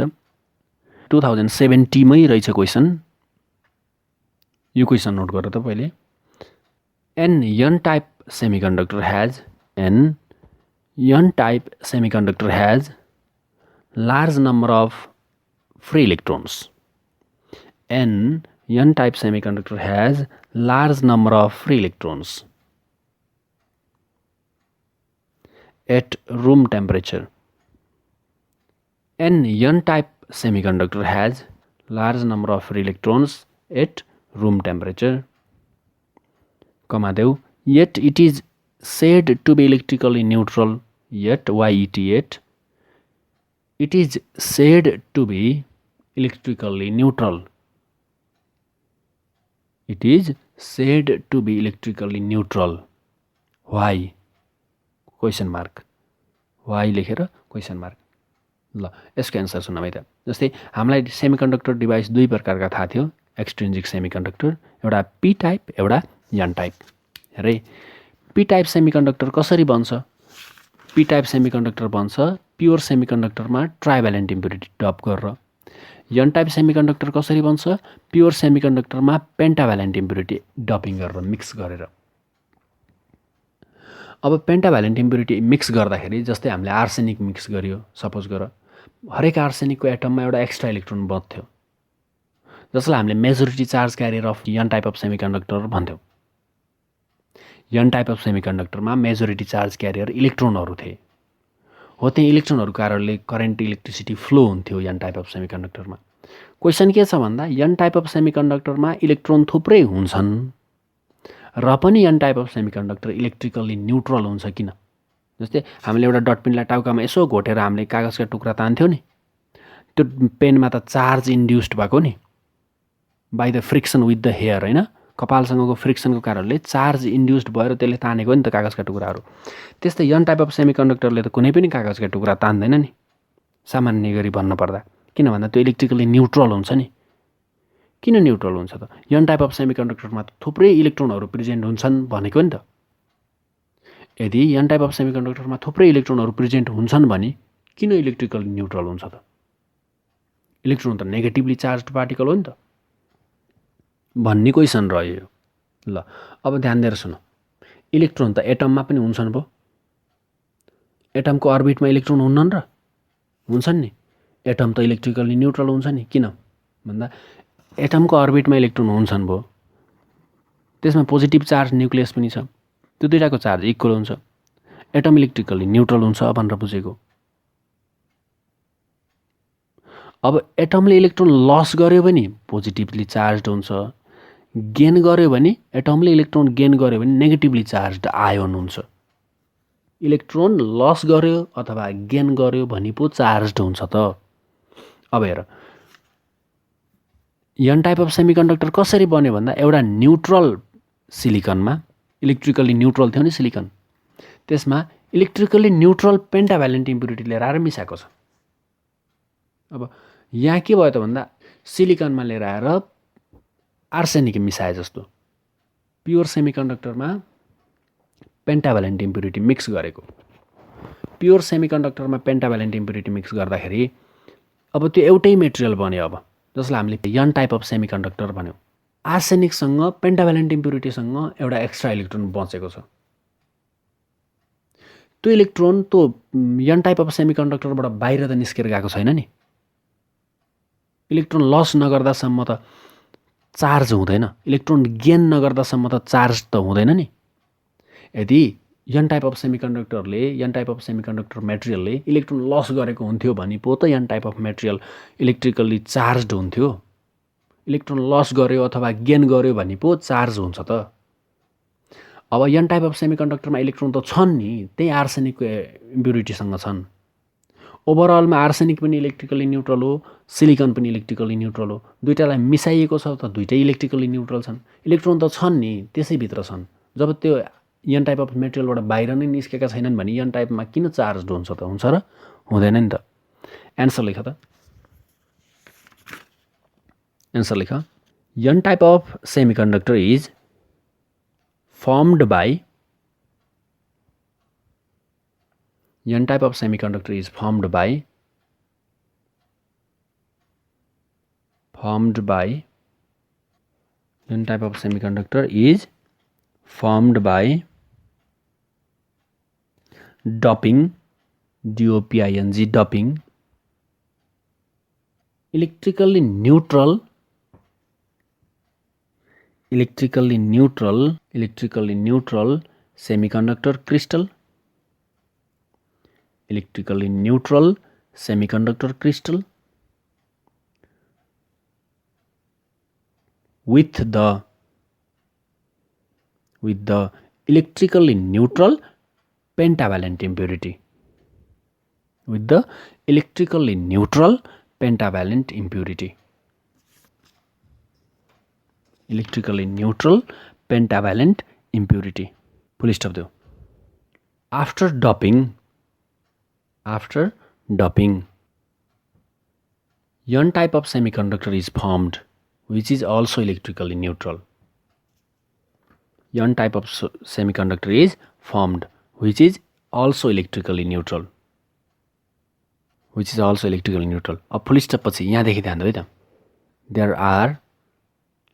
2070 मै रहेछ क्वेसन। यो क्वेसन नोट गर त पहिले। N type semiconductor has N type semiconductor has large number of free electrons. N type semiconductor has large number of free electrons at room temperature. N type semiconductor has large number of free electrons at room temperature. Comma देऊ, yet it is said to be electrically neutral. Yet, yet, it is said to be electrically neutral. It is said to be electrically neutral. Why? Question mark. Why लेखेर question mark. ल यसको answer सुन है त। जस्तै हामीलाई सेमिकन्डक्टर device दुई प्रकारका थाहा थियो, एक्सट्रिन्जिक सेमिकन्डक्टर, एउटा पी टाइप एउटा एन टाइप। हेरे पी टाइप सेमिकन्डक्टर कसरी बन्छ? पी टाइप सेमिकन्डक्टर बन्छ प्योर सेमिकन्डक्टरमा ट्राइभ्यालेन्ट इम्प्युरिटी डप गरेर। एन टाइप सेमिकन्डक्टर कसरी बन्छ? प्योर सेमिकन्डक्टरमा पेन्टाभ्यालेन्ट इम्प्युरिटी डपिङ गरेर मिक्स गरेर। अब पेन्टाभ्यालेन्ट इम्प्युरिटी मिक्स गर्दाखेरि जस्तै हामीले आर्सेनिक मिक्स गर्यो सपोज गर, हरेक आर्सेनिकको एटममा एउटा एक्स्ट्रा इलेक्ट्रोन बढ्थ्यो जसलाई हामीले majority charge carrier of N type of semiconductor भन्थ्यौँ। एन टाइप अफ सेमिकन्डक्टरमा मेजोरिटी चार्ज क्यारियर इलेक्ट्रोनहरू थिए। हो त्यही इलेक्ट्रोनहरू कारणले करेन्ट इलेक्ट्रिसिटी फ्लो हुन्थ्यो एन टाइप अफ सेमिकन्डक्टरमा। क्वेसन के छ भन्दा एन टाइप अफ सेमिकन्डक्टरमा इलेक्ट्रोन थुप्रै हुन्छन् र पनि N type of semiconductor electrically neutral हुन्छ किन? जस्तै हामीले एउटा डटपेनलाई टाउकामा यसो घोटेर हामीले कागजका टुक्रा तान्थ्यौँ नि, त्यो पेनमा त चार्ज इन्ड्युस्ड भएको नि by the friction with the hair, होइन? कपालसँगको फ्रिक्सनको कारणले चार्ज इन्ड्युस्ड भएर त्यसले तानेको नि त कागजका टुक्राहरू। त्यस्तै एन टाइप अफ सेमिकन्डक्टरले त कुनै पनि कागजका टुक्रा तान्दैन नि सामान्य गरी भन्नुपर्दा, किन भन्दा त्यो इलेक्ट्रिकली न्युट्रल हुन्छ नि। किन न्युट्रल हुन्छ त? यन टाइप अफ सेमिकन्डक्टरमा थुप्रै इलेक्ट्रोनहरू प्रेजेन्ट हुन्छन् भनेको नि त। यदि यन टाइप अफ सेमिकन्डक्टरमा थुप्रै इलेक्ट्रोनहरू प्रेजेन्ट हुन्छन् भने किन इलेक्ट्रिकली न्युट्रल हुन्छ त? इलेक्ट्रोन त नेगेटिभली चार्जड पार्टिकल हो नि त भन्ने क्वेसन रह्यो। ल अब ध्यान दिएर सुन, इलेक्ट्रोन त एटममा पनि हुन्छन् भो। एटमको अर्बिटमा इलेक्ट्रोन हुन्नन् र? हुन्छन् नि। एटम त इलेक्ट्रिकली न्युट्रल हुन्छ नि। किन भन्दा एटमको अर्बिटमा इलेक्ट्रोन हुन्छन् भो, त्यसमा पोजिटिभ चार्ज न्युक्लियस पनि छ, त्यो दुईटाको चार्ज इक्वल हुन्छ, एटम इलेक्ट्रिकली न्युट्रल हुन्छ भनेर बुझेको। अब एटमले इलेक्ट्रोन लस गर्यो भने पोजिटिभली चार्ज हुन्छ, गेन गर्यो भने एटमले इलेक्ट्रोन गेन गर्यो भने नेगेटिभली चार्जड आयोन हुन्छ। इलेक्ट्रोन लस गर्यो अथवा गेन गर्यो भने पो चार्जड हुन्छ त। अब हेर, यन टाइप अफ सेमिकन्डक्टर कसरी बन्यो भन्दा एउटा न्युट्रल सिलिकनमा, इलेक्ट्रिकली न्युट्रल थियो नि सिलिकन, त्यसमा इलेक्ट्रिकली न्युट्रल पेन्टाभ्यालेन्ट इम्प्युरिटी लिएर आएर मिसाएको छ। अब यहाँ के भयो त भन्दा सिलिकनमा लिएर आएर आर्सेनिक मिसाए जस्तो, प्योर सेमिकन्डक्टरमा पेन्टाभ्यालेन्ट इम्प्युरिटी मिक्स गरेको। प्योर सेमिकन्डक्टरमा पेन्टाभ्यालेन्ट इम्प्युरिटी मिक्स गर्दाखेरि अब त्यो एउटै मेटेरियल बन्यो। अब जसलाई हामीले यन टाइप अफ सेमिकन्डक्टर भन्यौँ। आर्सेनिकसँग पेन्टाभ्यालेन्ट इम्प्युरिटीसँग एउटा एक्स्ट्रा इलेक्ट्रोन बचेको छ। त्यो इलेक्ट्रोन त्यो यन टाइप अफ सेमिकन्डक्टरबाट बाहिर त निस्केर गएको छैन नि। इलेक्ट्रोन लस नगर्दासम्म त चार्ज हुँदैन, इलेक्ट्रोन गेन नगर्दासम्म त चार्ज त हुँदैन नि। यदि यन टाइप अफ सेमिकन्डक्टरले, यन टाइप अफ सेमिकन्डक्टर मेटेरियलले इलेक्ट्रोन लस गरेको हुन्थ्यो भने पो त N type of material electrically charged हुन्थ्यो। इलेक्ट्रोन लस गर्यो अथवा गेन गर्यो भने पो चार्ज हुन्छ त। अब यन टाइप अफ सेमिकन्डक्टरमा इलेक्ट्रोन त छन् नि, त्यही आर्सेनिकको इम्प्युरिटीसँग छन्। ओभरअलमा आर्सेनिक पनि इलेक्ट्रिकली न्युट्रल हो, सिलिकन पनि इलेक्ट्रिकली न्युट्रल हो। दुईटालाई मिसाइएको छ त दुईटै इलेक्ट्रिकली न्युट्रल छन्। इलेक्ट्रोन त छन् नि, त्यसैभित्र छन्। जब त्यो यन टाइप अफ मेटेरियलबाट बाहिर नै निस्केका छैनन् भने यन टाइपमा किन चार्जड हुन्छ त? हुन्छ र? हुँदैन नि त। एन्सर लेख त। एन्सर लेख। N type of semiconductor is formed by n type of semiconductor is formed by n type of semiconductor is formed by doping, doping, doping, electrically neutral semiconductor crystal, electrically neutral semiconductor crystal with the electrically neutral pentavalent impurity, with the electrically neutral pentavalent impurity, electrically neutral pentavalent impurity. Full stop though. After doping, n type of semiconductor is formed which is also electrically neutral. N type of semiconductor is formed which is also electrically neutral. अब फुल stop पछि यहाँदेखि ध्यान दिनु है त। There are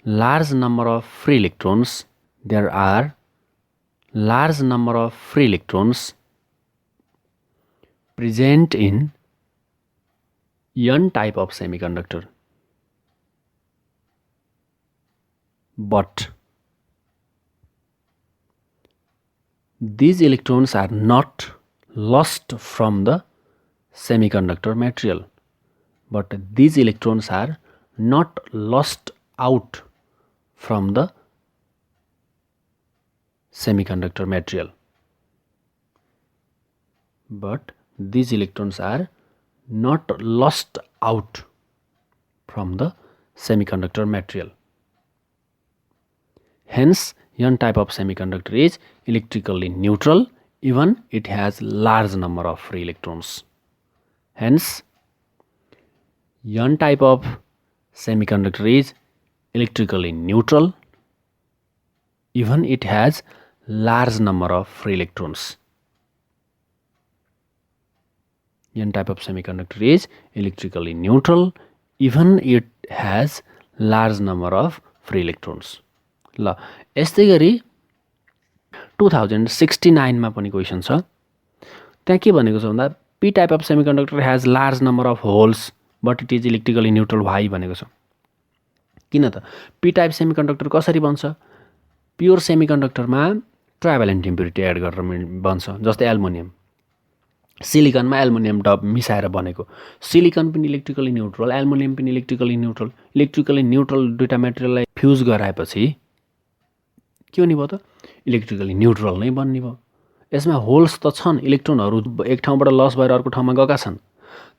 large number of free electrons. There are large number of free electrons present in n type of semiconductor, but these electrons are not lost from the semiconductor material, but these electrons are not lost out from the semiconductor material, but these electrons are not lost out from the semiconductor material. Hence, n type of semiconductor is electrically neutral even it has large number of free electrons. Hence, n type of semiconductor is electrically neutral, even it has large number of free electrons. N type of semiconductor is electrically neutral, even it has large number of free electrons. ल यस्तै गरी 2069 मा पनि question छ। त्यहाँ के भनेको छ भन्दा P type of semiconductor has large number of holes but it is electrically neutral. Why भनेको छ? किन त P type semiconductor कसरी बन्छ? प्योर सेमिकन्डक्टरमा ट्राभेलेन्ट इम्प्युरिटी एड गरेर बन्छ, जस्तै एल्युमिनियम। सिलिकनमा एल्युमिनियम डब मिसाएर बनेको। सिलिकन पनि इलेक्ट्रिकली न्युट्रल, एल्युमिनियम पनि इलेक्ट्रिकली न्युट्रल। इलेक्ट्रिकली न्युट्रल दुईटा मेटेरियललाई फ्युज गराएपछि के हुने भयो त? इलेक्ट्रिकली न्युट्रल नै बन्ने भयो। यसमा होल्स त छन्, इलेक्ट्रोनहरू एक ठाउँबाट लस भएर अर्को ठाउँमा गएका छन्,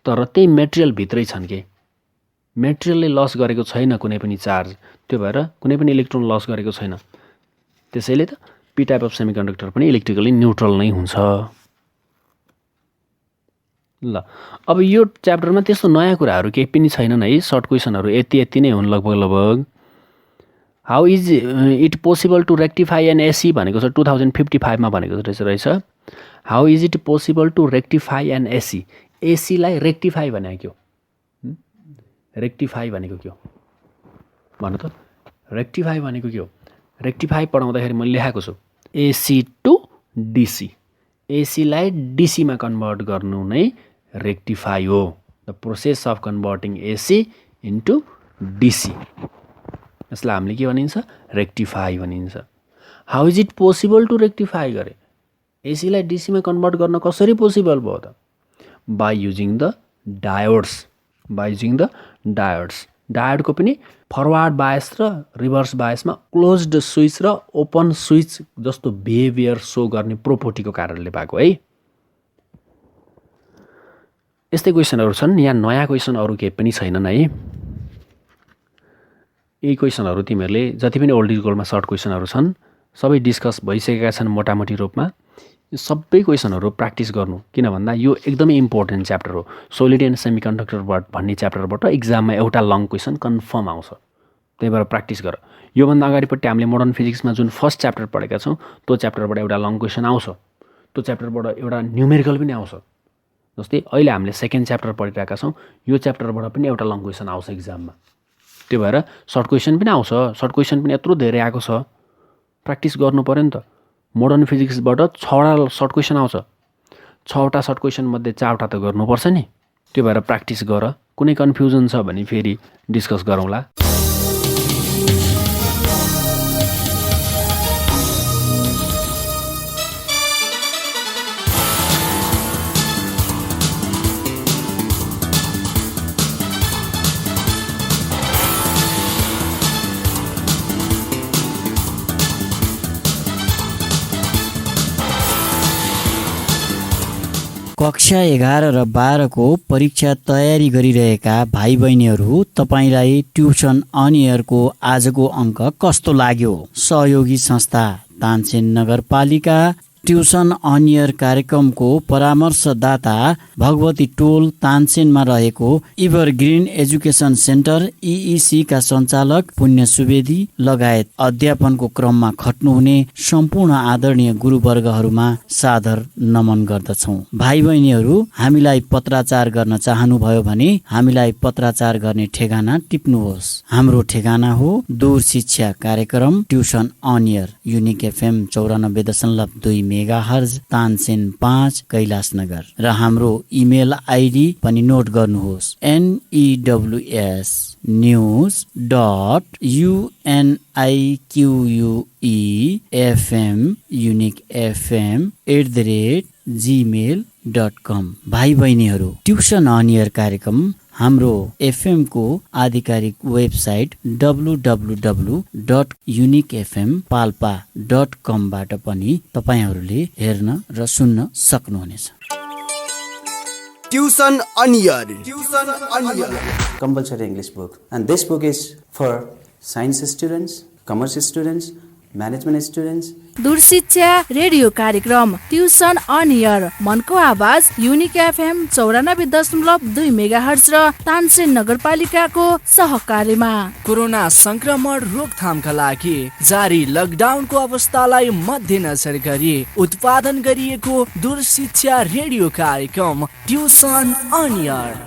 तर त्यही मेटेरियल भित्रै छन् के मेटेरियलले लस गरेको छैन कुनै पनि चार्ज, त्यो भएर कुनै पनि इलेक्ट्रोन लस गरेको छैन। त्यसैले त P टाइप अफ सेमिकन्डक्टर पनि इलेक्ट्रिकली न्युट्रल नै हुन्छ। ल अब यो च्याप्टरमा त्यस्तो नयाँ कुराहरू केही पनि छैनन् है, सर्ट क्वेसनहरू यति नै हुन् लगभग। How is it possible to rectify an AC भनेको छ 2055 मा भनेको रहेछ। How is it possible to rectify an AC? एसीलाई रेक्टिफाई भनेको के हो? रेक्टिफाई भनेको के हो भन्नु त? रेक्टिफाई भनेको के हो? रेक्टिफाई पढाउँदाखेरि मैले लेखाएको छु एसी टु डिसी। एसीलाई डिसीमा कन्भर्ट गर्नु नै रेक्टिफाई हो। The process of converting AC into DC, यसलाई हामीले के भनिन्छ? रेक्टिफाई भनिन्छ। How is it possible to rectify गरे? एसीलाई डिसीमा कन्भर्ट गर्न कसरी पोसिबल भयो त? By using the diodes. By using the diodes. डायोडको पनि फरवार्ड बायस र रिभर्स बायसमा क्लोज्ड स्विच र ओपन स्विच जस्तो बिहेभियर सो गर्ने प्रोपर्टीको कारणले भएको है। यस्तै क्वेसनहरू छन्, यहाँ नयाँ क्वेसन अरू केही पनि छैनन् है। यी क्वेसनहरू तिमीहरूले जति पनि ओल्ड इज गोल्डमा सर्ट क्वेसनहरू छन् सबै डिस्कस भइसकेका छन् मोटामोटी रूपमा। यो सबै क्वेसनहरू प्र्याक्टिस गर्नु, किन भन्दा यो एकदमै इम्पोर्टेन्ट च्याप्टर हो। सोलिड एन्ड सेमिकन्डक्टर भन्ने च्याप्टरबाट इक्जाममा एउटा लङ क्वेसन कन्फर्म आउँछ, त्यही भएर प्र्याक्टिस गर। योभन्दा अगाडिपट्टि हामीले मोडर्न फिजिक्समा जुन फर्स्ट च्याप्टर पढेका छौँ त्यो च्याप्टरबाट एउटा लङ क्वेसन आउँछ, त्यो च्याप्टरबाट एउटा न्युमेरिकल पनि आउँछ। जस्तै अहिले हामीले सेकेन्ड च्याप्टर पढिरहेका छौँ, यो च्याप्टरबाट पनि एउटा लङ क्वेसन आउँछ इक्जाममा। त्यो भएर सर्ट क्वेसन पनि आउँछ, सर्ट क्वेसन पनि यत्रो धेरै आएको छ, प्र्याक्टिस गर्नु पऱ्यो नि त। मोडर्न फिजिक्सबाट 6वटा सर्ट क्वेसन आउँछ, 6वटा सर्ट क्वेसन मध्ये 4वटा त गर्नुपर्छ नि। त्यो भएर प्र्याक्टिस गर। कुनै कन्फ्युजन छ भने फेरि डिस्कस गरौँला। कक्षा 11 र 12 को परीक्षा तयारी गरिरहेका भाइ बहिनीहरू, तपाईलाई ट्युसन अन एयरको आजको अङ्क कस्तो लाग्यो? सहयोगी संस्था तानसेन नगरपालिका ट्युसन अन एयर कार्यक्रमको परामर्शदाता भगवती टोल तानसेनमा रहेको इभरग्रिन एजुकेसन सेन्टर EEC का सञ्चालक पुण्य सुवेदी लगायत अध्यापनको क्रममा खट्नुहुने सम्पूर्ण आदरणीय गुरुवर्गहरूमा सादर नमन गर्दछौँ। भाइ बहिनीहरू, हामीलाई पत्राचार गर्न चाहनुभयो भने हामीलाई पत्राचार गर्ने ठेगाना टिप्नुहोस्। हाम्रो ठेगाना हो दूर शिक्षा कार्यक्रम tuition on air, unique FM 94.2 megahertz, Tansen 5, Kailashnagar. र हाम्रो इमेल आइडी पनि नोट गर्नुहोस्, news.uniquefm@gmail.com। भाइ बहिनीहरू, ट्युसन अन एयर कार्यक्रम हाम्रो FM को आधिकारिक वेबसाइट www.uniquefmpalpa.com बाट पनि तपाईहरूले हेर्न र सुन्न सक्नुहुनेछ। Tuition on air. Compulsory English book, and this book is for science students, commerce students, management students दूर शिक्षा रेडियो कार्यक्रम ट्युसन अन एयर मनको आवाज युनिक एफएम 94.2 मेगाहर्ज र तानसेन नगरपालिकाको सहकार्यमा कोरोना संक्रमण रोकथामका लागि जारी लकडाउनको अवस्थालाई मध्यनजर गरी उत्पादन गरिएको दूर शिक्षा रेडियो कार्यक्रम ट्युसन अन एयर।